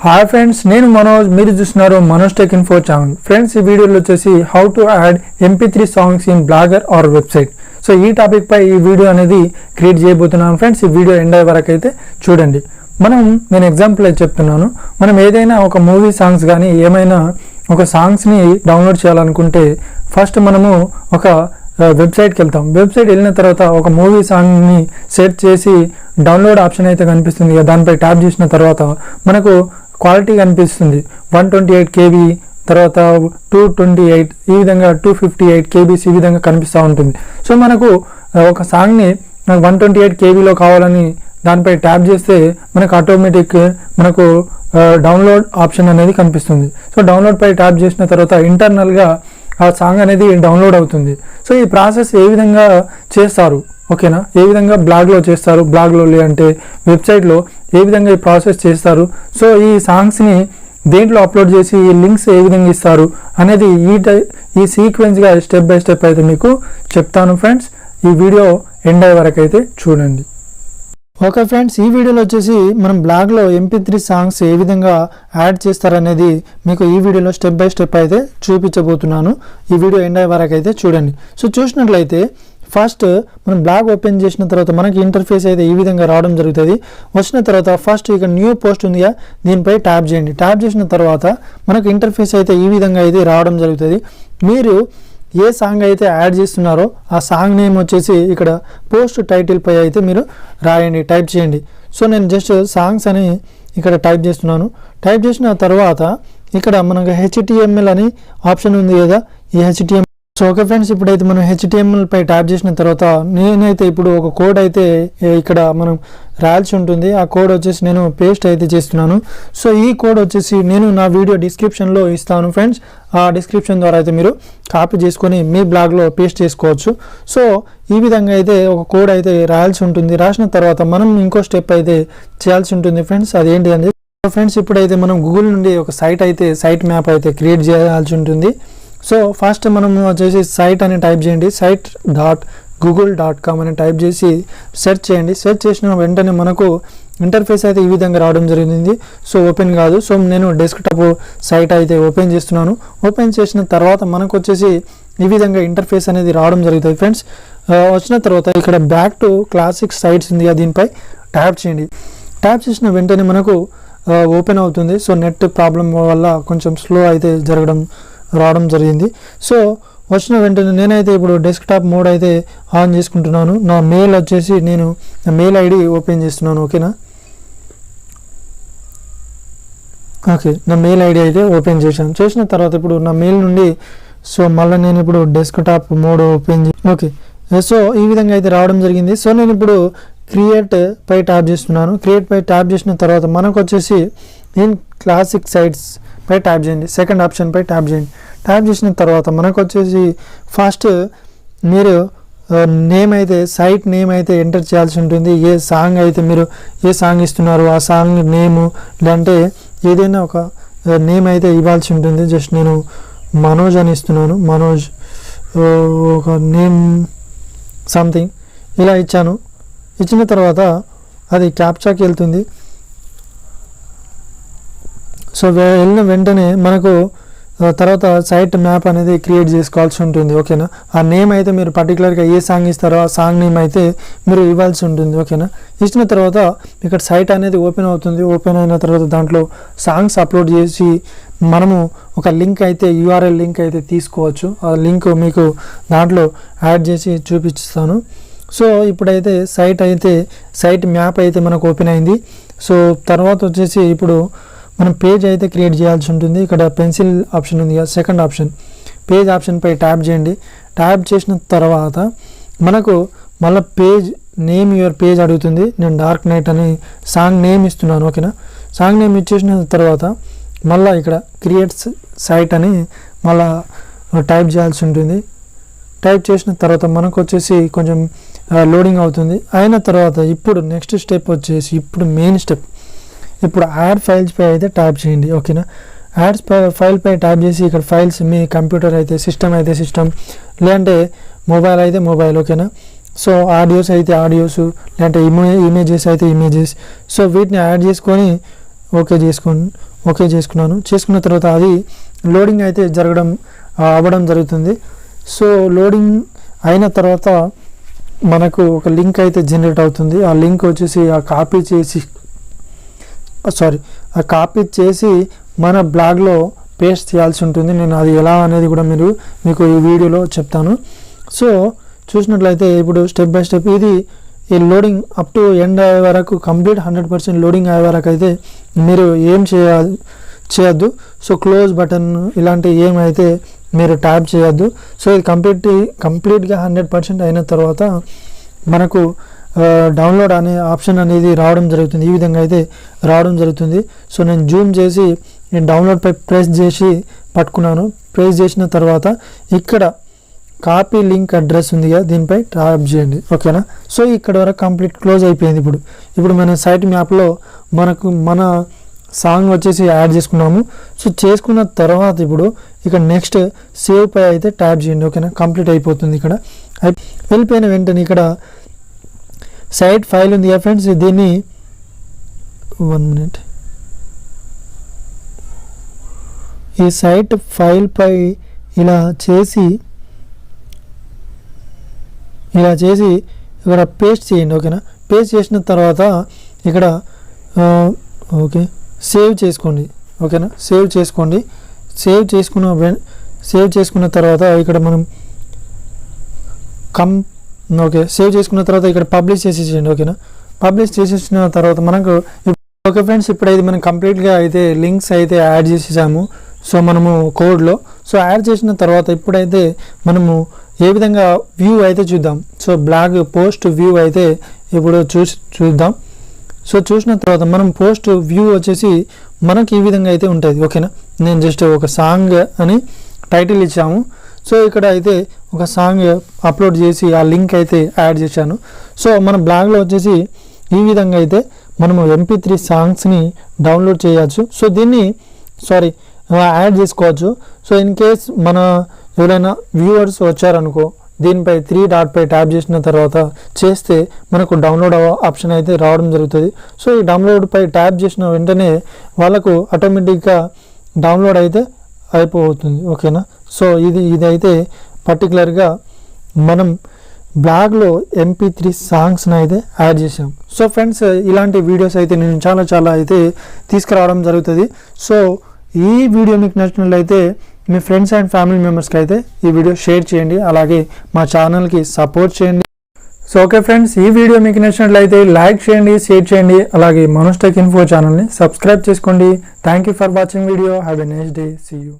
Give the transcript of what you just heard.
Hi friends, నేను మనోజ్. మీరు చూస్తున్నారు Manoj tech info channel. Friends, ఈ వీడియోలో వచ్చేసి how to add MP3 songs in blogger or website. So ఈ టాపిక్ పై ఈ వీడియో అనేది క్రియేట్ చేయబోతున్నాను ఫ్రెండ్స్. ఈ వీడియో ఎండ్ అయ్యే వరకు అయితే చూడండి. నేను ఎగ్జాంపుల్ అయితే చెప్తున్నాను. మనం ఏదైనా ఒక మూవీ సాంగ్స్ కానీ ఏమైనా ఒక సాంగ్స్ని డౌన్లోడ్ చేయాలనుకుంటే ఫస్ట్ మనము ఒక వెబ్సైట్కి వెళ్తాం. వెబ్సైట్ వెళ్ళిన తర్వాత ఒక మూవీ సాంగ్ని సెర్చ్ చేసి డౌన్లోడ్ ఆప్షన్ అయితే కనిపిస్తుంది. దానిపై ట్యాప్ చేసిన తర్వాత మనకు క్వాలిటీ కనిపిస్తుంది. 128 KB, తర్వాత 228, ఈ విధంగా 258 KBs ఈ విధంగా కనిపిస్తూ ఉంటుంది. సో మనకు ఒక సాంగ్ని 128 KBలో కావాలని దానిపై ట్యాప్ చేస్తే మనకు ఆటోమేటిక్ మనకు డౌన్లోడ్ ఆప్షన్ అనేది కనిపిస్తుంది. సో డౌన్లోడ్ పై ట్యాప్ చేసిన తర్వాత ఇంటర్నల్గా ఆ సాంగ్ అనేది డౌన్లోడ్ అవుతుంది. సో ఈ ప్రాసెస్ ఏ విధంగా చేస్తారు, ఓకేనా, ఏ విధంగా బ్లాగ్లో చేస్తారు, బ్లాగ్లో అంటే వెబ్సైట్లో ఏ విధంగా ఈ ప్రాసెస్ చేస్తారు, సో ఈ సాంగ్స్ని దేంట్లో అప్లోడ్ చేసి ఈ లింక్స్ ఏ విధంగా ఇస్తారు అనేది ఈ సీక్వెన్స్గా స్టెప్ బై స్టెప్ అయితే మీకు చెప్తాను ఫ్రెండ్స్. ఈ వీడియో ఎండ్ అయ్యే వరకు అయితే చూడండి. ఓకే ఫ్రెండ్స్, ఈ వీడియోలో వచ్చేసి మనం బ్లాగ్లో MP3 సాంగ్స్ ఏ విధంగా యాడ్ చేస్తారనేది మీకు ఈ వీడియోలో స్టెప్ బై స్టెప్ అయితే చూపించబోతున్నాను. ఈ వీడియో ఎండ్ అయ్యే వరకు అయితే చూడండి. సో చూసినట్లయితే ఫస్ట్ మనం బ్లాగ్ ఓపెన్ చేసిన తర్వాత మనకి ఇంటర్ఫేస్ అయితే ఈ విధంగా రావడం జరుగుతుంది. వచ్చిన తర్వాత ఫస్ట్ ఇక న్యూ పోస్ట్ ఉందిగా, దీనిపై ట్యాప్ చేయండి. ట్యాప్ చేసిన తర్వాత మనకు ఇంటర్ఫేస్ అయితే ఈ విధంగా అయితే రావడం జరుగుతుంది. మీరు ఏ సాంగ్ అయితే యాడ్ చేస్తున్నారో ఆ సాంగ్ నేమ్ వచ్చేసి ఇక్కడ పోస్ట్ టైటిల్ పై అయితే మీరు రాయండి, టైప్ చేయండి. సో నేను జస్ట్ సాంగ్స్ అని ఇక్కడ టైప్ చేస్తున్నాను. టైప్ చేసిన తర్వాత ఇక్కడ మనకు HTML అని ఆప్షన్ ఉంది కదా, ఈ HTML. సో ఓకే ఫ్రెండ్స్, ఇప్పుడైతే మనం HTML పై ట్యాప్ చేసిన తర్వాత నేనైతే ఇప్పుడు ఒక కోడ్ అయితే ఇక్కడ మనం రాయాల్సి ఉంటుంది. ఆ కోడ్ వచ్చేసి నేను పేస్ట్ అయితే చేస్తున్నాను. సో ఈ కోడ్ వచ్చేసి నేను నా వీడియో డిస్క్రిప్షన్లో ఇస్తాను ఫ్రెండ్స్. ఆ డిస్క్రిప్షన్ ద్వారా అయితే మీరు కాపీ చేసుకొని మీ బ్లాగ్లో పేస్ట్ చేసుకోవచ్చు. సో ఈ విధంగా అయితే ఒక కోడ్ అయితే రాయాల్సి ఉంటుంది. రాసిన తర్వాత మనం ఇంకో స్టెప్ అయితే చేయాల్సి ఉంటుంది ఫ్రెండ్స్. అదేంటి అంటే ఫ్రెండ్స్, ఇప్పుడైతే మనం గూగుల్ నుండి ఒక సైట్ మ్యాప్ అయితే క్రియేట్ చేయాల్సి ఉంటుంది. సో ఫస్ట్ మనం వచ్చేసి సైట్ అని టైప్ చేయండి. site.google.com అని టైప్ చేసి సెర్చ్ చేయండి. సెర్చ్ చేసిన వెంటనే మనకు ఇంటర్ఫేస్ అయితే ఈ విధంగా రావడం జరిగింది. సో ఓపెన్ కాదు. సో నేను డెస్క్టాప్ సైట్ అయితే ఓపెన్ చేస్తున్నాను. ఓపెన్ చేసిన తర్వాత మనకు వచ్చేసి ఈ విధంగా ఇంటర్ఫేస్ అనేది రావడం జరుగుతుంది ఫ్రెండ్స్. వచ్చిన తర్వాత ఇక్కడ బ్యాక్ టు క్లాసిక్ సైట్స్ ఉంది, దీనిపై ట్యాప్ చేయండి. ట్యాప్ చేసిన వెంటనే మనకు ఓపెన్ అవుతుంది. సో నెట్ ప్రాబ్లం వల్ల కొంచెం స్లో అయితే రావడం జరిగింది. సో వచ్చిన వెంటనే నేనైతే ఇప్పుడు డెస్క్టాప్ మోడ్ అయితే ఆన్ చేసుకుంటున్నాను. నా మెయిల్ వచ్చేసి నేను నా మెయిల్ ID ఓపెన్ చేస్తున్నాను. ఓకేనా, ఓకే, నా మెయిల్ ID అయితే ఓపెన్ చేశాను. చేసిన తర్వాత ఇప్పుడు నా మెయిల్ నుండి సో మళ్ళీ నేను ఇప్పుడు desktop mode open okay. So ఈ విధంగా అయితే రావడం జరిగింది. సో నేను ఇప్పుడు క్రియేట్ పై ట్యాప్ చేస్తున్నాను. క్రియేట్ పై ట్యాప్ చేసిన తర్వాత మనకు వచ్చేసి ఇన్ క్లాసిక్ సైట్స్ పై ట్యాప్ చేయండి. సెకండ్ ఆప్షన్ పై ట్యాప్ చేయండి. ట్యాప్ చేసిన తర్వాత మనకు వచ్చేసి ఫస్ట్ మీరు సైట్ నేమ్ అయితే ఎంటర్ చేయాల్సి ఉంటుంది. ఏ సాంగ్ అయితే మీరు ఏ సాంగ్ ఇస్తున్నారు ఆ సాంగ్ నేము, లేదంటే ఏదైనా ఒక నేమ్ అయితే ఇవ్వాల్సి ఉంటుంది. జస్ట్ నేను మనోజ్ అని ఇస్తున్నాను. మనోజ్ ఒక నేమ్ సంథింగ్ ఇలా ఇచ్చాను. ఇచ్చిన తర్వాత అది క్యాప్చాకి వెళ్తుంది. సో వెళ్ళిన వెంటనే మనకు తర్వాత సైట్ మ్యాప్ అనేది క్రియేట్ చేసుకోవాల్సి ఉంటుంది. ఓకేనా, ఆ నేమ్ అయితే మీరు పర్టికులర్గా ఏ సాంగ్ ఇస్తారో ఆ సాంగ్ నేమ్ అయితే మీరు ఇవ్వాల్సి ఉంటుంది. ఓకేనా, ఇచ్చిన తర్వాత ఇక్కడ సైట్ అనేది ఓపెన్ అవుతుంది. ఓపెన్ అయిన తర్వాత దాంట్లో సాంగ్స్ అప్లోడ్ చేసి మనము ఒక లింక్ అయితే URL లింక్ అయితే తీసుకోవచ్చు. ఆ లింక్ మీకు దాంట్లో యాడ్ చేసి చూపిస్తాను. సో ఇప్పుడైతే సైట్ మ్యాప్ అయితే మనకు ఓపెన్ అయింది. సో తర్వాత వచ్చేసి ఇప్పుడు మనం పేజ్ అయితే క్రియేట్ చేయాల్సి ఉంటుంది. ఇక్కడ పెన్సిల్ ఆప్షన్ ఉంది కదా, సెకండ్ ఆప్షన్ పేజ్ ఆప్షన్ పై ట్యాప్ చేయండి. ట్యాప్ చేసిన తర్వాత మనకు మళ్ళీ పేజ్ నేమ్ యువర్ పేజ్ అడుగుతుంది. నేను డార్క్ నైట్ అని సాంగ్ నేమ్ ఇస్తున్నాను. ఓకేనా, సాంగ్ నేమ్ ఇచ్చేసిన తర్వాత మళ్ళీ ఇక్కడ క్రియేట్ సైట్ అని మళ్ళీ టైప్ చేయాల్సి ఉంటుంది. టైప్ చేసిన తర్వాత మనకు వచ్చేసి కొంచెం లోడింగ్ అవుతుంది. అయిన తర్వాత ఇప్పుడు నెక్స్ట్ స్టెప్ వచ్చేసి ఇప్పుడు మెయిన్ స్టెప్, ఇప్పుడు యాడ్ ఫైల్స్ పై అయితే ట్యాప్ చేయండి. ఓకేనా, యాడ్స్ ఫైల్ పై ట్యాప్ చేసి ఇక్కడ ఫైల్స్ మీ కంప్యూటర్ అయితే సిస్టమ్ లేదంటే మొబైల్ అయితే మొబైల్. ఓకేనా, సో ఆడియోస్ అయితే ఆడియోస్, లేదంటే ఇమేజెస్ అయితే ఇమేజెస్. సో వీటిని యాడ్ చేసుకొని ఓకే చేసుకున్నాను. చేసుకున్న తర్వాత అది లోడింగ్ అయితే అవ్వడం జరుగుతుంది. సో లోడింగ్ అయిన తర్వాత మనకు ఒక లింక్ అయితే జనరేట్ అవుతుంది. ఆ లింక్ వచ్చేసి కాపీ చేసి మన బ్లాగ్లో పేస్ట్ చేయాల్సి ఉంటుంది. నేను అది ఎలా అనేది కూడా మీకు ఈ వీడియోలో చెప్తాను. సో చూసినట్లయితే ఇప్పుడు స్టెప్ బై స్టెప్ ఈ లోడింగ్ అప్ టు ఎండ్ అయ్యే వరకు కంప్లీట్ 100% లోడింగ్ అయ్యే వరకు అయితే మీరు ఏం చేయొద్దు. సో క్లోజ్ బటన్ ఇలాంటి ఏమైతే మీరు ట్యాప్ చేయొద్దు. సో ఇది కంప్లీట్గా 100% అయిన తర్వాత మనకు డౌన్లోడ్ అనే ఆప్షన్ అనేది రావడం జరుగుతుంది. ఈ విధంగా అయితే రావడం జరుగుతుంది. సో నేను జూమ్ చేసి నేను డౌన్లోడ్ పై ప్రెస్ చేసి పట్టుకున్నాను. ప్రెస్ చేసిన తర్వాత ఇక్కడ కాపీ లింక్ అడ్రస్ ఉంది కదా, దీనిపై ట్యాప్ చేయండి. ఓకేనా. సో ఇక్కడ వరకు కంప్లీట్ క్లోజ్ అయిపోయింది. ఇప్పుడు మన సైట్ మ్యాప్లో మన సాంగ్ వచ్చేసి యాడ్ చేసుకున్నాము. సో చేసుకున్న తర్వాత ఇప్పుడు ఇక్కడ నెక్స్ట్ సేవ్ పై అయితే ట్యాప్ చేయండి. ఓకేనా. కంప్లీట్ అయిపోతుంది. ఇక్కడ వెళ్ళిపోయిన వెంటనే ఇక్కడ సైట్ ఫైల్ ఉంది కదా ఫ్రెండ్స్, దీన్ని 1 minute ఈ సైట్ ఫైల్ పై ఇలా చేసి ఇక్కడ పేస్ట్ చేయండి. ఓకేనా. పేస్ట్ చేసిన తర్వాత ఇక్కడ ఓకే సేవ్ చేసుకోండి. ఓకేనా. సేవ్ చేసుకున్న తర్వాత ఇక్కడ మనం సేవ్ చేసుకున్న తర్వాత ఇక్కడ పబ్లిష్ చేసేసేయండి. ఓకేనా. పబ్లిష్ చేసేసిన తర్వాత మనకు ఓకే ఫ్రెండ్స్, ఇప్పుడైతే మనం కంప్లీట్గా అయితే లింక్స్ అయితే యాడ్ చేసేసాము. సో మనము కోడ్లో యాడ్ చేసిన తర్వాత ఇప్పుడైతే మనము ఏ విధంగా వ్యూ అయితే చూద్దాం. సో బ్లాగ్ పోస్ట్ వ్యూ అయితే ఇప్పుడు చూద్దాం. సో చూసిన తర్వాత మనం పోస్ట్ వ్యూ వచ్చేసి మనకి ఈ విధంగా అయితే ఉంటుంది. ఓకేనా. నేను జస్ట్ ఒక సాంగ్ అని టైటిల్ ఇచ్చాము. సో ఇక్కడ అయితే ఒక సాంగ్ అప్లోడ్ చేసి ఆ లింక్ అయితే యాడ్ చేశాను. సో మన బ్లాగ్లో వచ్చేసి ఈ విధంగా అయితే మనము MP3 సాంగ్స్ని డౌన్లోడ్ చేయొచ్చు. సో దీన్ని యాడ్ చేసుకోవచ్చు. సో ఇన్ కేస్ మన ఎవరైనా వ్యూవర్స్ వచ్చారనుకో, దీనిపై 3 డాట్ పై ట్యాప్ చేసిన తర్వాత చేస్తే మనకు డౌన్లోడ్ ఆప్షన్ అయితే రావడం జరుగుతుంది. సో ఈ డౌన్లోడ్ పై ట్యాప్ చేసిన వెంటనే వాళ్ళకు ఆటోమేటిక్గా డౌన్లోడ్ అయితే అయిపోతుంది. ఓకేనా. సో ఇదైతే పర్టికులర్గా మనం బ్లాగ్లో MP3 సాంగ్స్ని అయితే యాడ్ చేసాం. సో ఫ్రెండ్స్, ఇలాంటి వీడియోస్ అయితే నేను చాలా అయితే తీసుకురావడం జరుగుతుంది. సో ఈ వీడియో మీకు నచ్చినట్లయితే మీ ఫ్రెండ్స్ అండ్ ఫ్యామిలీ మెంబర్స్కి అయితే ఈ వీడియో షేర్ చేయండి. అలాగే మా ఛానల్కి సపోర్ట్ చేయండి. సో ఓకే ఫ్రెండ్స్, ఈ వీడియో మీకు నచ్చినట్లయితే లైక్ చేయండి, షేర్ చేయండి. అలాగే మనోజ్ టెక్ ఇన్ఫో ఛానల్ని సబ్స్క్రైబ్ చేసుకోండి. Thank you for watching video. Have a nice day. See you.